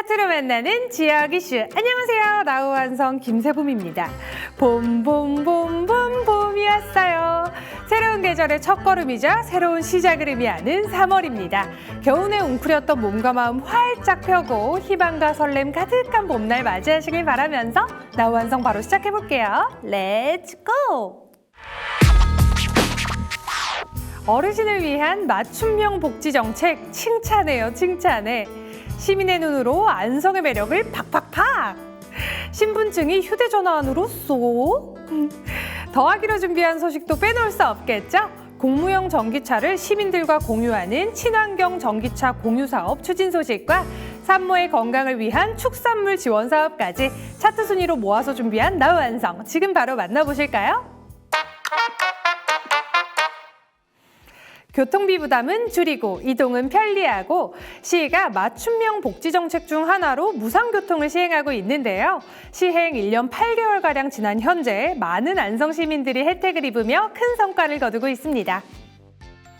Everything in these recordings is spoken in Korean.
팩트로 만나는 지역 이슈. 안녕하세요. 나우완성 김세봄입니다. 봄이 왔어요. 새로운 계절의 첫걸음이자 새로운 시작을 의미하는 3월입니다. 겨우내 웅크렸던 몸과 마음 활짝 펴고 희망과 설렘 가득한 봄날 맞이하시길 바라면서 나우완성 바로 시작해볼게요. 렛츠 고! 어르신을 위한 맞춤형 복지 정책 칭찬해요, 칭찬해. 시민의 눈으로 안성의 매력을 팍팍팍! 신분증이 휴대전화 안으로 쏙! 더하기로 준비한 소식도 빼놓을 수 없겠죠? 공무용 전기차를 시민들과 공유하는 친환경 전기차 공유 사업 추진 소식과 산모의 건강을 위한 축산물 지원 사업까지 차트 순위로 모아서 준비한 나우완성. 지금 바로 만나보실까요? 교통비 부담은 줄이고 이동은 편리하고 시가 맞춤형 복지 정책 중 하나로 무상교통을 시행하고 있는데요. 시행 1년 8개월가량 지난 현재 많은 안성 시민들이 혜택을 입으며 큰 성과를 거두고 있습니다.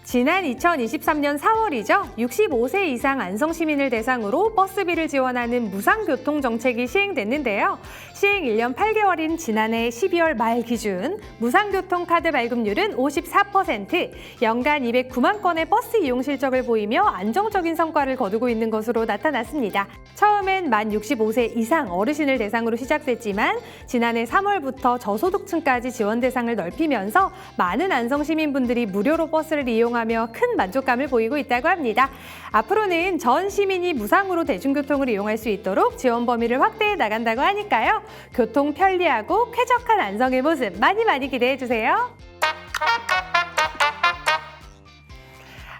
지난 2023년 4월이죠. 65세 이상 안성 시민을 대상으로 버스비를 지원하는 무상교통정책이 시행됐는데요. 시행 1년 8개월인 지난해 12월 말 기준 무상교통카드 발급률은 54%, 연간 209만 건의 버스 이용 실적을 보이며 안정적인 성과를 거두고 있는 것으로 나타났습니다. 처음엔 만 65세 이상 어르신을 대상으로 시작됐지만 지난해 3월부터 저소득층까지 지원 대상을 넓히면서 많은 안성 시민분들이 무료로 버스를 이용하며 큰 만족감을 보이고 있다고 합니다. 앞으로는 전 시민이 무상으로 대중교통을 이용할 수 있도록 지원 범위를 확대해 나간다고 하니까요. 교통 편리하고 쾌적한 안성의 모습 많이 기대해 주세요.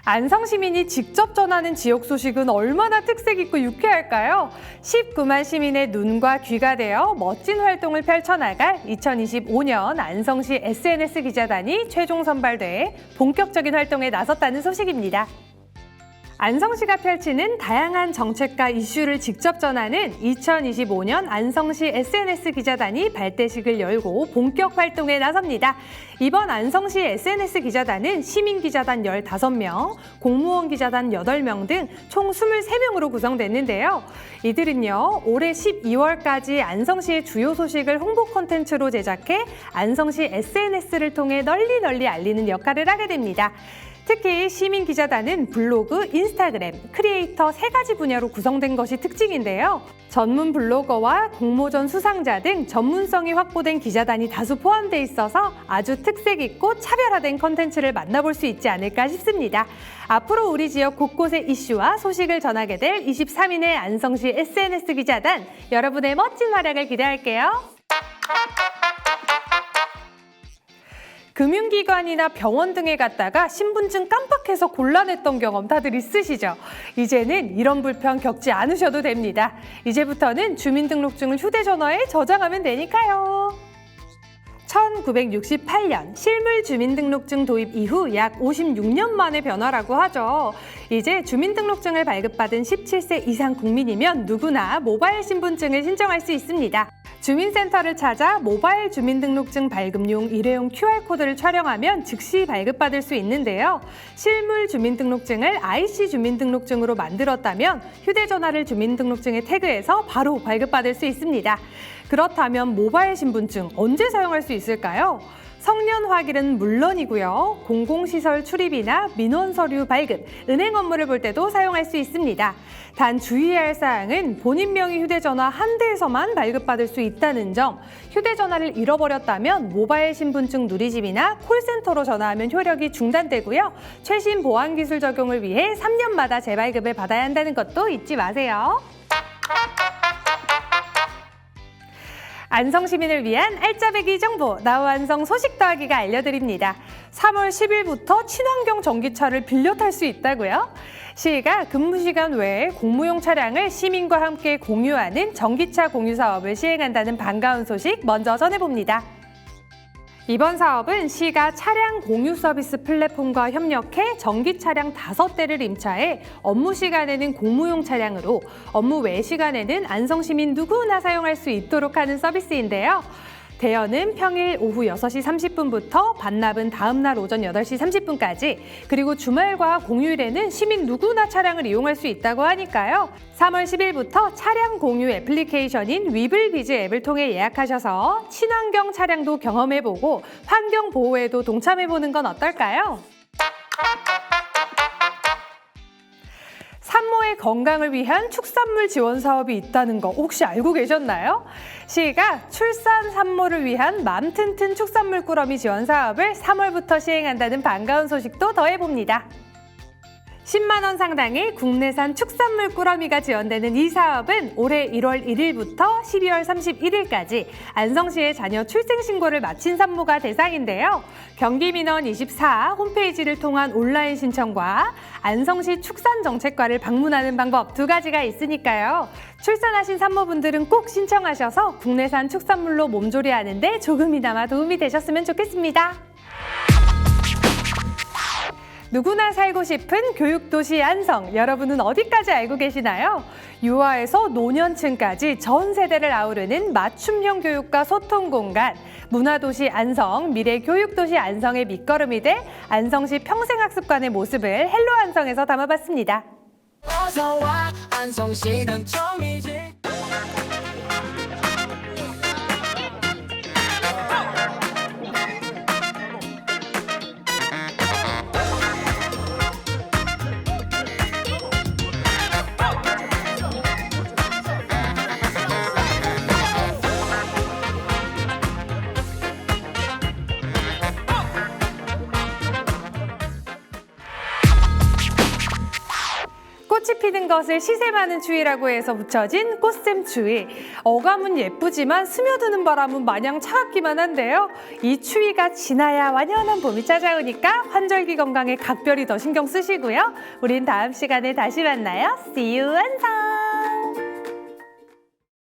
안성 시민이 직접 전하는 지역 소식은 얼마나 특색 있고 유쾌할까요? 19만 시민의 눈과 귀가 되어 멋진 활동을 펼쳐나갈 2025년 안성시 SNS 기자단이 최종 선발돼 본격적인 활동에 나섰다는 소식입니다. 안성시가 펼치는 다양한 정책과 이슈를 직접 전하는 2025년 안성시 SNS 기자단이 발대식을 열고 본격 활동에 나섭니다. 이번 안성시 SNS 기자단은 시민기자단 15명, 공무원 기자단 8명 등 총 23명으로 구성됐는데요. 이들은요, 올해 12월까지 안성시의 주요 소식을 홍보 콘텐츠로 제작해 안성시 SNS를 통해 널리 알리는 역할을 하게 됩니다. 특히 시민기자단은 블로그, 인스타그램, 크리에이터 3가지 분야로 구성된 것이 특징인데요. 전문 블로거와 공모전 수상자 등 전문성이 확보된 기자단이 다수 포함돼 있어서 아주 특색 있고 차별화된 컨텐츠를 만나볼 수 있지 않을까 싶습니다. 앞으로 우리 지역 곳곳의 이슈와 소식을 전하게 될 23인의 안성시 SNS 기자단, 여러분의 멋진 활약을 기대할게요. 금융기관이나 병원 등에 갔다가 신분증 깜빡해서 곤란했던 경험 다들 있으시죠? 이제는 이런 불편 겪지 않으셔도 됩니다. 이제부터는 주민등록증을 휴대전화에 저장하면 되니까요. 1968년 실물 주민등록증 도입 이후 약 56년 만의 변화라고 하죠. 이제 주민등록증을 발급받은 17세 이상 국민이면 누구나 모바일 신분증을 신청할 수 있습니다. 주민센터를 찾아 모바일 주민등록증 발급용 일회용 QR코드를 촬영하면 즉시 발급받을 수 있는데요. 실물 주민등록증을 IC 주민등록증으로 만들었다면 휴대전화를 주민등록증에 태그해서 바로 발급받을 수 있습니다. 그렇다면 모바일 신분증 언제 사용할 수 있을까요? 성년 확인은 물론이고요. 공공시설 출입이나 민원 서류 발급, 은행 업무를 볼 때도 사용할 수 있습니다. 단 주의해야 할 사항은 본인 명의 휴대전화 한 대에서만 발급받을 수 있다는 점, 휴대전화를 잃어버렸다면 모바일 신분증 누리집이나 콜센터로 전화하면 효력이 중단되고요. 최신 보안기술 적용을 위해 3년마다 재발급을 받아야 한다는 것도 잊지 마세요. 안성 시민을 위한 알짜배기 정보, 나우완성 소식 더하기가 알려드립니다. 3월 10일부터 친환경 전기차를 빌려 탈 수 있다고요? 시가 근무 시간 외에 공무용 차량을 시민과 함께 공유하는 전기차 공유 사업을 시행한다는 반가운 소식 먼저 전해봅니다. 이번 사업은 시가 차량 공유 서비스 플랫폼과 협력해 전기 차량 5대를 임차해 업무 시간에는 공무용 차량으로, 업무 외 시간에는 안성 시민 누구나 사용할 수 있도록 하는 서비스인데요. 대여는 평일 오후 6시 30분부터 반납은 다음날 오전 8시 30분까지, 그리고 주말과 공휴일에는 시민 누구나 차량을 이용할 수 있다고 하니까요. 3월 10일부터 차량 공유 애플리케이션인 위블비즈 앱을 통해 예약하셔서 친환경 차량도 경험해보고 환경 보호에도 동참해보는 건 어떨까요? 산모의 건강을 위한 축산물 지원 사업이 있다는 거 혹시 알고 계셨나요? 시가 출산 산모를 위한 맘 튼튼 축산물 꾸러미 지원 사업을 3월부터 시행한다는 반가운 소식도 더해봅니다. 10만 원 상당의 국내산 축산물 꾸러미가 지원되는 이 사업은 올해 1월 1일부터 12월 31일까지 안성시의 자녀 출생신고를 마친 산모가 대상인데요. 경기민원24 홈페이지를 통한 온라인 신청과 안성시 축산정책과를 방문하는 방법 두 가지가 있으니까요. 출산하신 산모분들은 꼭 신청하셔서 국내산 축산물로 몸조리하는 데 조금이나마 도움이 되셨으면 좋겠습니다. 누구나 살고 싶은 교육도시 안성, 여러분은 어디까지 알고 계시나요? 유아에서 노년층까지 전 세대를 아우르는 맞춤형 교육과 소통 공간, 문화도시 안성, 미래교육도시 안성의 밑거름이 될 안성시 평생학습관의 모습을 헬로 안성에서 담아봤습니다. 어서와 안성시는 처음이지. 꽃이 피는 것을 시샘하는 추위라고 해서 붙여진 꽃샘추위. 어감은 예쁘지만 스며드는 바람은 마냥 차갑기만 한데요. 이 추위가 지나야 완연한 봄이 찾아오니까 환절기 건강에 각별히 더 신경 쓰시고요. 우린 다음 시간에 다시 만나요. See you 안성!